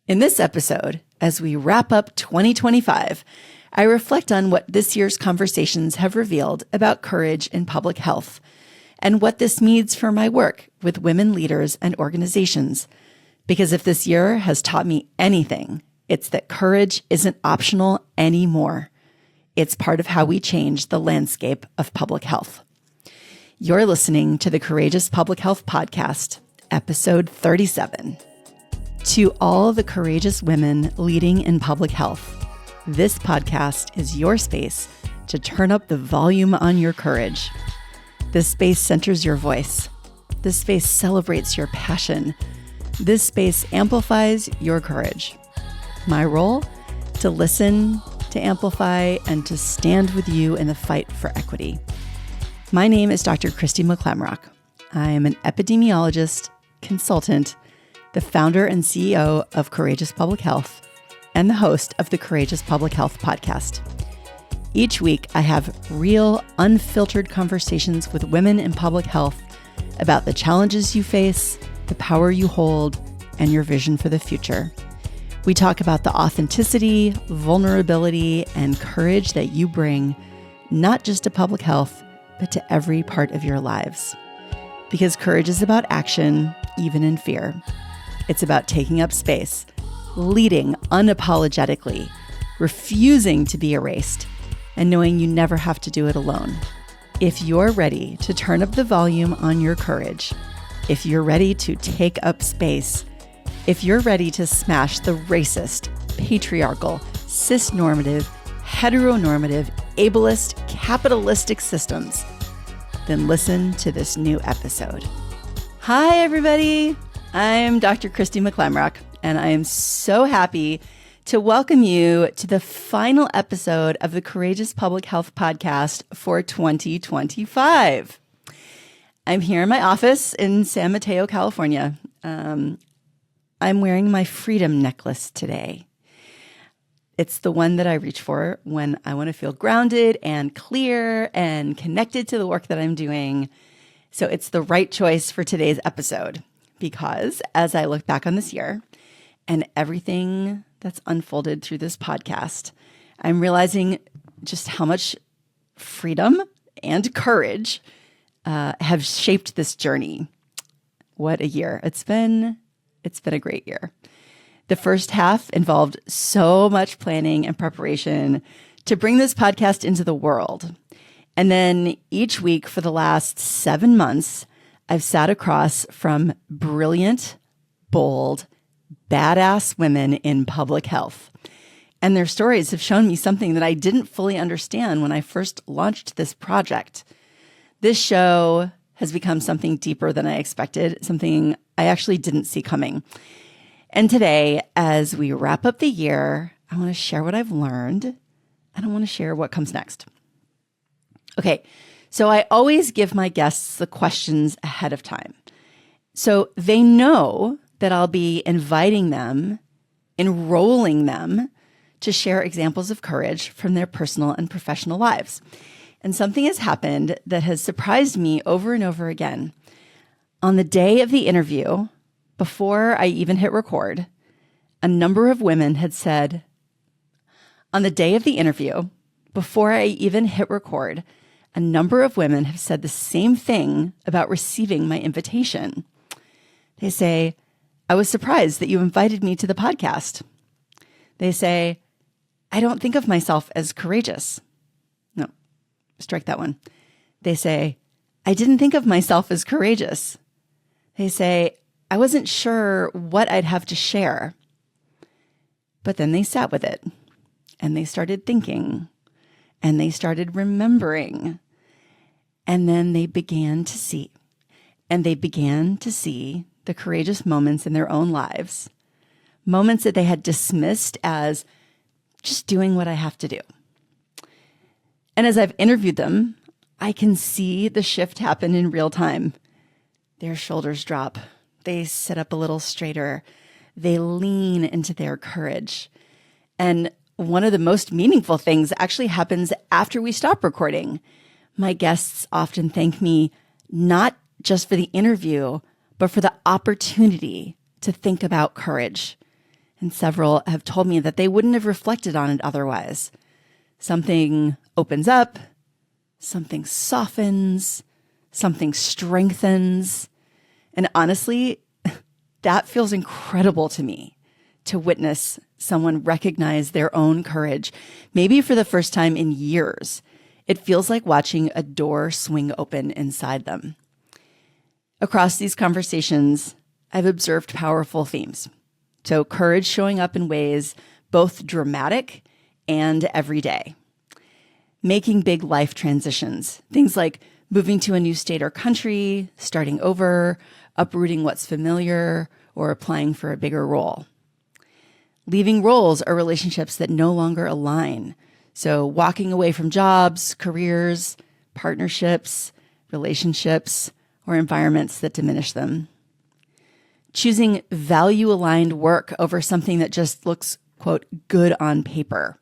In this episode, as we wrap up 2025, I reflect on what this year's conversations have revealed about courage in public health and what this means for my work with women leaders and organizations. Because if this year has taught me anything, it's that courage isn't optional anymore. It's part of how we change the landscape of public health. You're listening to the Courageous Public Health Podcast, episode 37. To all the courageous women leading in public health, this podcast is your space to turn up the volume on your courage. This space centers your voice. This space celebrates your passion. This space amplifies your courage. My role? To listen, to amplify, and to stand with you in the fight for equity. My name is Dr. Kristi McClamroch. I am an epidemiologist, consultant, the founder and CEO of Courageous Public Health, and the host of the Courageous Public Health Podcast. Each week, I have real, unfiltered conversations with women in public health about the challenges you face, the power you hold, and your vision for the future. We talk about the authenticity, vulnerability, and courage that you bring, not just to public health, but to every part of your lives. Because courage is about action, even in fear. It's about taking up space, leading unapologetically, refusing to be erased, and knowing you never have to do it alone. If you're ready to turn up the volume on your courage, if you're ready to take up space, if you're ready to smash the racist, patriarchal, cisnormative, heteronormative, ableist, capitalistic systems, then listen to this new episode. Hi, everybody. I'm Dr. Kristi McClamroch, and I am so happy to welcome you to the final episode of the Courageous Public Health Podcast for 2025. I'm here in my office in San Mateo, California. I'm wearing my freedom necklace today. It's the one that I reach for when I want to feel grounded and clear and connected to the work that I'm doing. So it's the right choice for today's episode. Because as I look back on this year and everything that's unfolded through this podcast, I'm realizing just how much freedom and courage have shaped this journey. What a year. It's been a great year. The first half involved so much planning and preparation to bring this podcast into the world. And then each week for the last 7 months, I've sat across from brilliant, bold, badass women in public health. And their stories have shown me something that I didn't fully understand when I first launched this project. This show has become something deeper than I expected, something I actually didn't see coming. And today, as we wrap up the year, I want to share what I've learned, and I want to share what comes next. Okay. So I always give my guests the questions ahead of time. So they know that I'll be inviting them, enrolling them to share examples of courage from their personal and professional lives. And something has happened that has surprised me over and over again. On the day of the interview, before I even hit record, a number of women had said, on the day of the interview, before I even hit record, a number of women have said the same thing about receiving my invitation. They say, I was surprised that you invited me to the podcast. They say, I don't think of myself as courageous. No, strike that one. They say, I didn't think of myself as courageous. They say, I wasn't sure what I'd have to share. But then they sat with it and they started thinking. And they started remembering. And then they began to see. And they began to see the courageous moments in their own lives. Moments that they had dismissed as just doing what I have to do. And as I've interviewed them, I can see the shift happen in real time. Their shoulders drop. They sit up a little straighter. They lean into their courage. And one of the most meaningful things actually happens after we stop recording. My guests often thank me not just for the interview, but for the opportunity to think about courage. And several have told me that they wouldn't have reflected on it otherwise. Something opens up, something softens, something strengthens. And honestly, that feels incredible to me, to witness someone recognize their own courage, maybe for the first time in years. It feels like watching a door swing open inside them. Across these conversations, I've observed powerful themes. So courage showing up in ways both dramatic and everyday. Making big life transitions, things like moving to a new state or country, starting over, uprooting what's familiar, or applying for a bigger role. Leaving roles or relationships that no longer align. So walking away from jobs, careers, partnerships, relationships, or environments that diminish them. Choosing value-aligned work over something that just looks, quote, good on paper.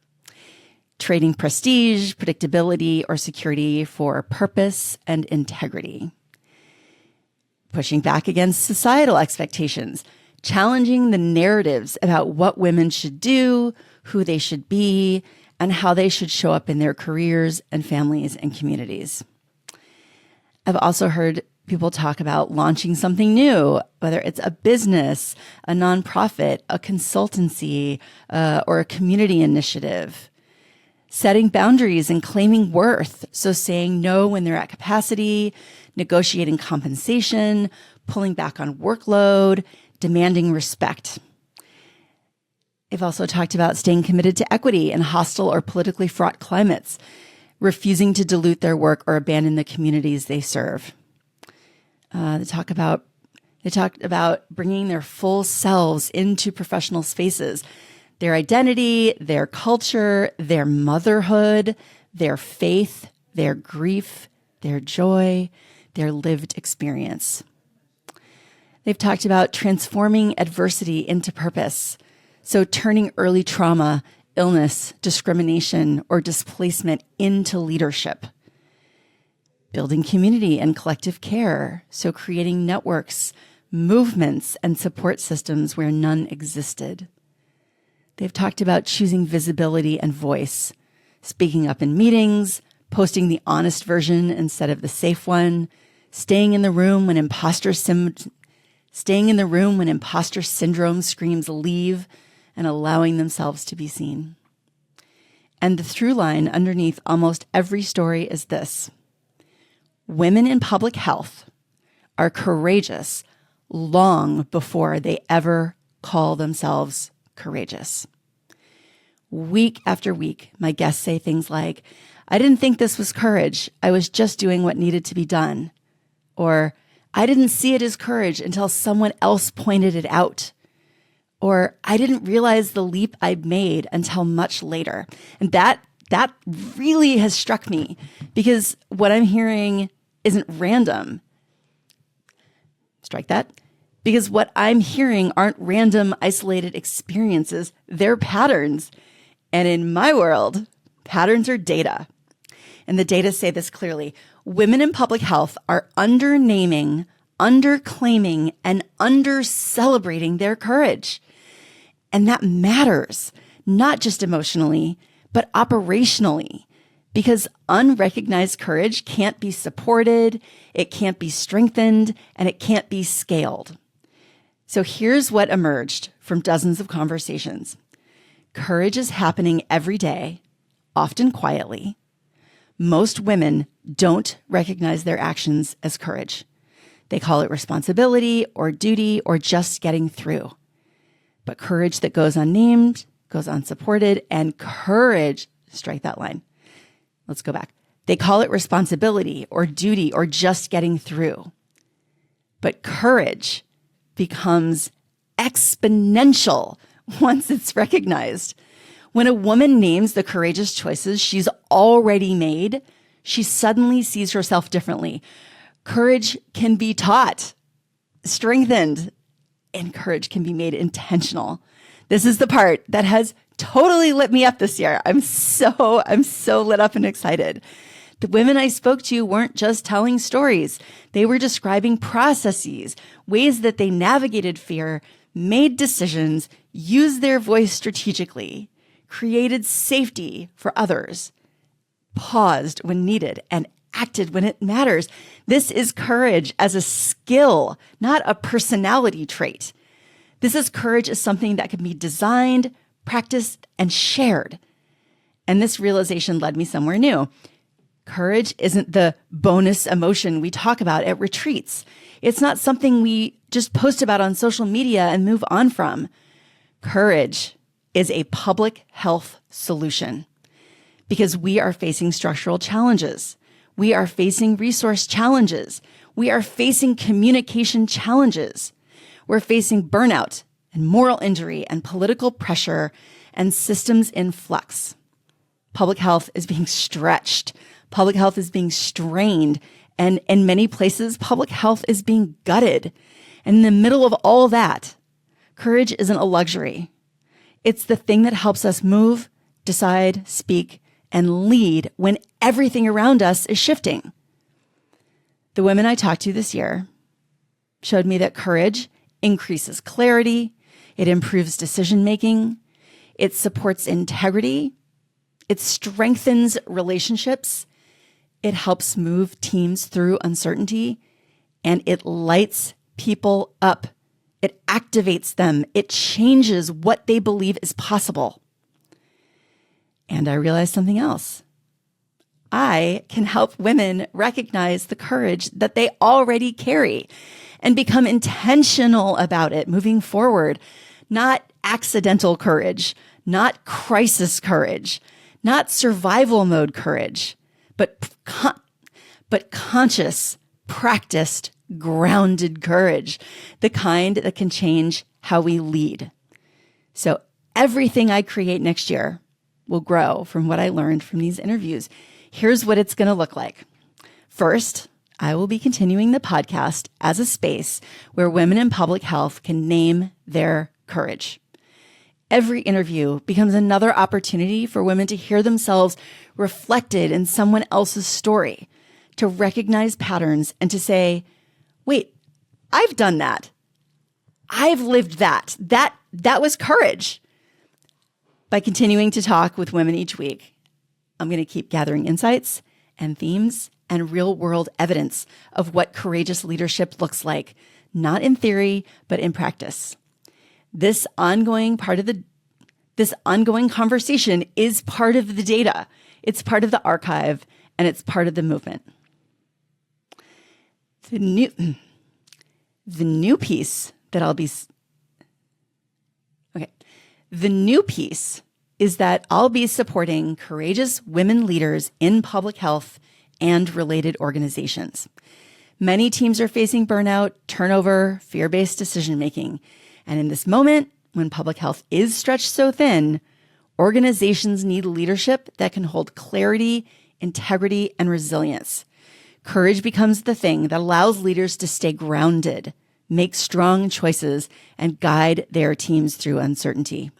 Trading prestige, predictability, or security for purpose and integrity. Pushing back against societal expectations. Challenging the narratives about what women should do, who they should be, and how they should show up in their careers and families and communities. I've also heard people talk about launching something new, whether it's a business, a nonprofit, a consultancy, or a community initiative. Setting boundaries and claiming worth. So saying no when they're at capacity, negotiating compensation, pulling back on workload, demanding respect. They've also talked about staying committed to equity in hostile or politically fraught climates, refusing to dilute their work or abandon the communities they serve. They talked about bringing their full selves into professional spaces, their identity, their culture, their motherhood, their faith, their grief, their joy, their lived experience. They've talked about transforming adversity into purpose. So turning early trauma, illness, discrimination, or displacement into leadership. Building community and collective care. So creating networks, movements, and support systems where none existed. They've talked about choosing visibility and voice, speaking up in meetings, posting the honest version instead of the safe one, staying in the room when imposter syndrome screams leave, and allowing themselves to be seen. And the through line underneath almost every story is this: women in public health are courageous long before they ever call themselves courageous. Week after week, my guests say things like, "I didn't think this was courage. I was just doing what needed to be done." Or, "I didn't see it as courage until someone else pointed it out." Or, "I didn't realize the leap I'd made until much later." And that really has struck me, because what I'm hearing isn't random. Strike that. Because what I'm hearing aren't random, isolated experiences. They're patterns. And in my world, patterns are data. And the data say this clearly. Women in public health are under-naming, under-claiming, and under-celebrating their courage. And that matters, not just emotionally, but operationally, because unrecognized courage can't be supported, it can't be strengthened, and it can't be scaled. So here's what emerged from dozens of conversations. Courage is happening every day, often quietly. Most women don't recognize their actions as courage. They call it responsibility or duty or just getting through. But courage that goes unnamed, goes unsupported, and courage, strike that line. Let's go back. They call it responsibility or duty or just getting through. But courage becomes exponential once it's recognized. When a woman names the courageous choices she's already made, she suddenly sees herself differently. Courage can be taught, strengthened, and courage can be made intentional. This is the part that has totally lit me up this year. I'm so lit up and excited. The women I spoke to weren't just telling stories. They were describing processes, ways that they navigated fear, made decisions, used their voice strategically, created safety for others, paused when needed, and acted when it matters. This is courage as a skill, not a personality trait. This is courage as something that can be designed, practiced, and shared. And this realization led me somewhere new. Courage isn't the bonus emotion we talk about at retreats. It's not something we just post about on social media and move on from. Courage is a public health solution because we are facing structural challenges. We are facing resource challenges. We are facing communication challenges. We're facing burnout and moral injury and political pressure and systems in flux. Public health is being stretched. Public health is being strained. And in many places, public health is being gutted. And in the middle of all that, courage isn't a luxury. It's the thing that helps us move, decide, speak, and lead when everything around us is shifting. The women I talked to this year showed me that courage increases clarity, it improves decision-making, it supports integrity, it strengthens relationships, it helps move teams through uncertainty, and it lights people up. It activates them. It changes what they believe is possible. And I realized something else. I can help women recognize the courage that they already carry and become intentional about it moving forward. Not accidental courage, not crisis courage, not survival mode courage, but conscious, practiced, grounded courage, the kind that can change how we lead. So everything I create next year will grow from what I learned from these interviews. Here's what it's going to look like. First, I will be continuing the podcast as a space where women in public health can name their courage. Every interview becomes another opportunity for women to hear themselves reflected in someone else's story, to recognize patterns and to say, wait, I've done that. I've lived that. That was courage. By continuing to talk with women each week, I'm going to keep gathering insights and themes and real-world evidence of what courageous leadership looks like, not in theory, but in practice. This ongoing conversation is part of the data. It's part of the archive, and it's part of the movement. The new piece is that I'll be supporting courageous women leaders in public health and related organizations. Many teams are facing burnout, turnover, fear-based decision-making. And in this moment, when public health is stretched so thin, organizations need leadership that can hold clarity, integrity, and resilience. Courage becomes the thing that allows leaders to stay grounded, make strong choices, and guide their teams through uncertainty.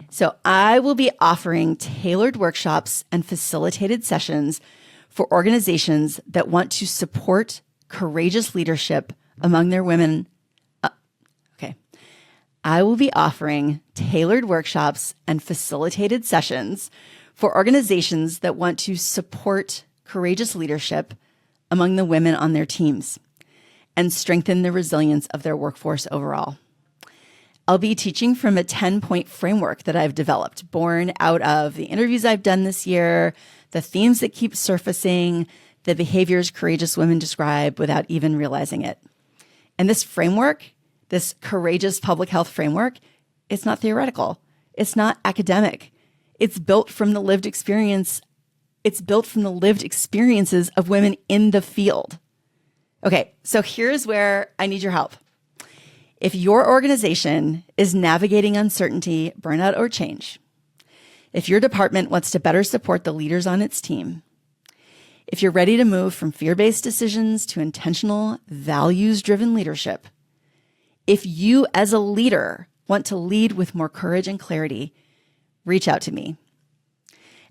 So I will be offering tailored workshops and facilitated sessions for organizations that want to support courageous leadership among their women. I will be offering tailored workshops and facilitated sessions for organizations that want to support courageous leadership among the women on their teams and strengthen the resilience of their workforce overall. I'll be teaching from a 10-point framework that I've developed, born out of the interviews I've done this year, the themes that keep surfacing, the behaviors courageous women describe without even realizing it. And this framework, this courageous public health framework, it's not theoretical. It's not academic. It's built from the lived experience. It's built from the lived experiences of women in the field. Okay, so here's where I need your help. If your organization is navigating uncertainty, burnout, or change, if your department wants to better support the leaders on its team, if you're ready to move from fear-based decisions to intentional, values-driven leadership, if you as a leader want to lead with more courage and clarity, reach out to me.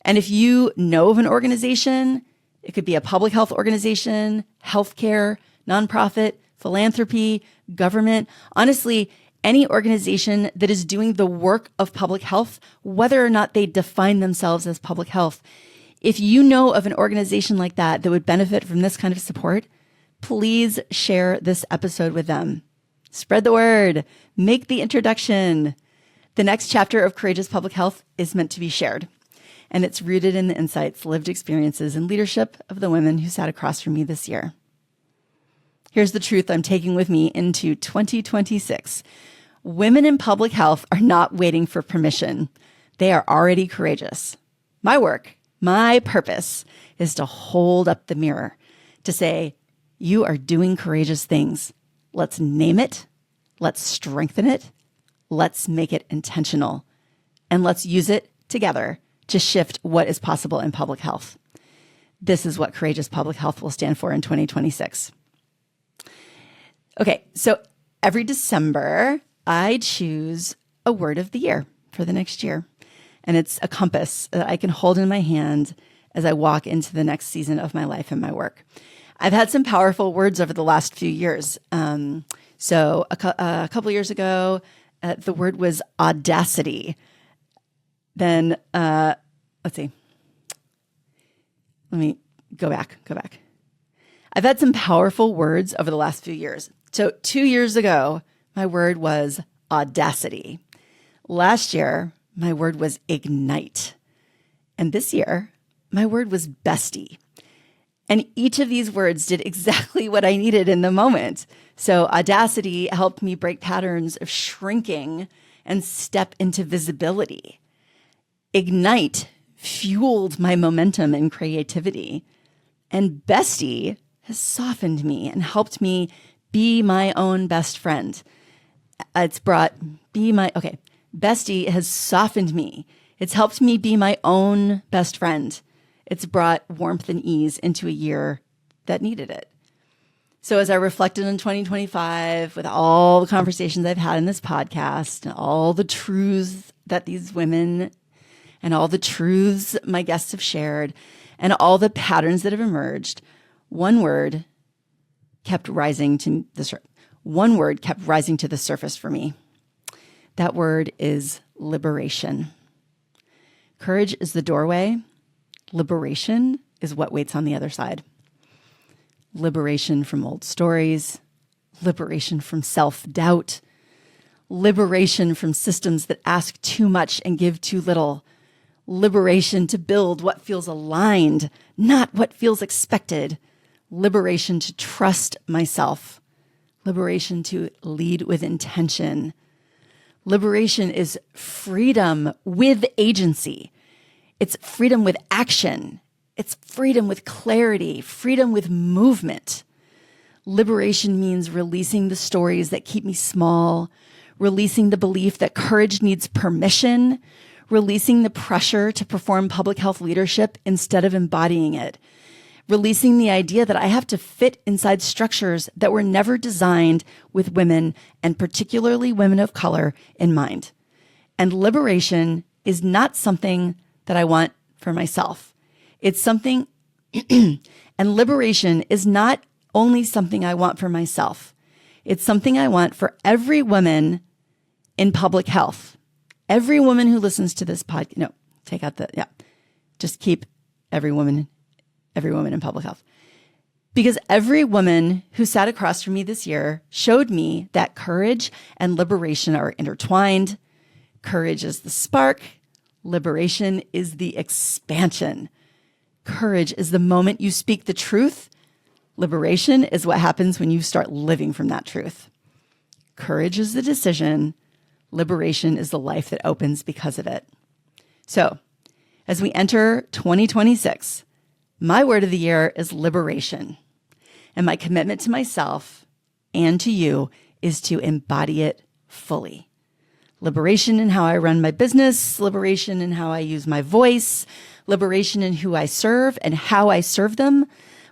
And if you know of an organization, it could be a public health organization, healthcare, nonprofit, philanthropy, government, honestly, any organization that is doing the work of public health, whether or not they define themselves as public health. If you know of an organization like that that would benefit from this kind of support, please share this episode with them. Spread the word. Make the introduction. The next chapter of Courageous Public Health is meant to be shared, and it's rooted in the insights, lived experiences, and leadership of the women who sat across from me this year. Here's the truth I'm taking with me into 2026. Women in public health are not waiting for permission. They are already courageous. My work, my purpose is to hold up the mirror, to say, you are doing courageous things. Let's name it. Let's strengthen it. Let's make it intentional. And let's use it together to shift what is possible in public health. This is what Courageous Public Health will stand for in 2026. Okay, so every December, I choose a word of the year for the next year. And it's a compass that I can hold in my hand as I walk into the next season of my life and my work. I've had some powerful words over the last few years. So a couple years ago, the word was audacity. Then, let's see. Let me go back. I've had some powerful words over the last few years. So 2 years ago, my word was audacity. Last year, my word was ignite. And this year, my word was bestie. And each of these words did exactly what I needed in the moment. So audacity helped me break patterns of shrinking and step into visibility. Ignite fueled my momentum and creativity. And bestie has softened me and helped me be my own best friend. Bestie has softened me. It's helped me be my own best friend. It's brought warmth and ease into a year that needed it. So as I reflected on 2025 with all the conversations I've had in this podcast and all the truths that these women and all the truths my guests have shared and all the patterns that have emerged, one word kept rising to the surface for me. That word is liberation. Courage is the doorway. Liberation is what waits on the other side. Liberation from old stories, liberation from self-doubt, liberation from systems that ask too much and give too little, liberation to build what feels aligned, not what feels expected, liberation to trust myself, liberation to lead with intention. Liberation is freedom with agency. It's freedom with action. It's freedom with clarity, freedom with movement. Liberation means releasing the stories that keep me small, releasing the belief that courage needs permission, releasing the pressure to perform public health leadership instead of embodying it, releasing the idea that I have to fit inside structures that were never designed with women, and particularly women of color, in mind. And liberation is not something that I want for myself. It's something, and liberation is not only something I want for myself. It's something I want for every woman in public health. Every woman who listens to this podcast, just keep every woman in public health. Because every woman who sat across from me this year showed me that courage and liberation are intertwined. Courage is the spark. Liberation is the expansion. Courage is the moment you speak the truth. Liberation is what happens when you start living from that truth. Courage is the decision. Liberation is the life that opens because of it. So, as we enter 2026, my word of the year is liberation. And my commitment to myself and to you is to embody it fully. Liberation in how I run my business, liberation in how I use my voice, liberation in who I serve and how I serve them,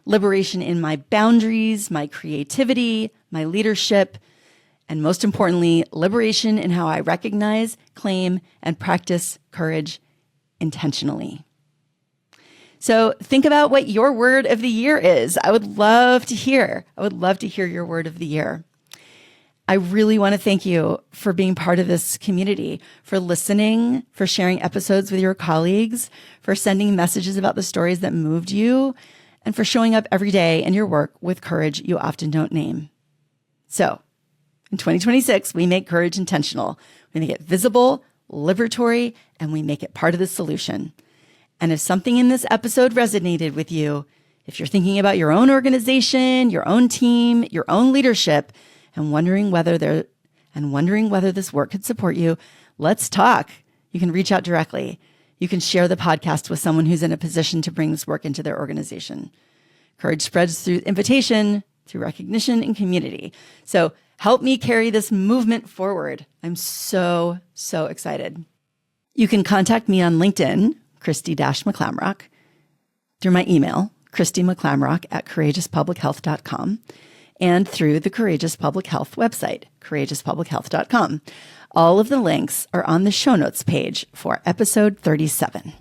liberation in my boundaries, my creativity, my leadership, and most importantly, liberation in how I recognize, claim, and practice courage intentionally. So think about what your word of the year is. I would love to hear your word of the year. I really want to thank you for being part of this community, for listening, for sharing episodes with your colleagues, for sending messages about the stories that moved you, and for showing up every day in your work with courage you often don't name. So, in 2026, we make courage intentional. We make it visible, liberatory, and we make it part of the solution. And if something in this episode resonated with you, if you're thinking about your own organization, your own team, your own leadership, and wondering whether this work could support you, let's talk. You can reach out directly. You can share the podcast with someone who's in a position to bring this work into their organization. Courage spreads through invitation, through recognition, and community. So help me carry this movement forward. I'm so excited. You can contact me on LinkedIn, Kristi-McClamroch, through my email, KristiMcClamroch@courageouspublichealth.com, and through the Courageous Public Health website, courageouspublichealth.com. All of the links are on the show notes page for episode 37.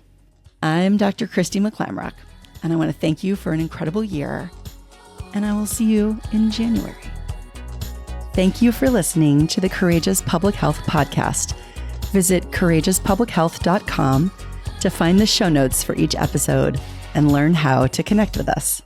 I'm Dr. Kristi McClamroch, and I want to thank you for an incredible year, and I will see you in January. Thank you for listening to the Courageous Public Health podcast. Visit courageouspublichealth.com to find the show notes for each episode and learn how to connect with us.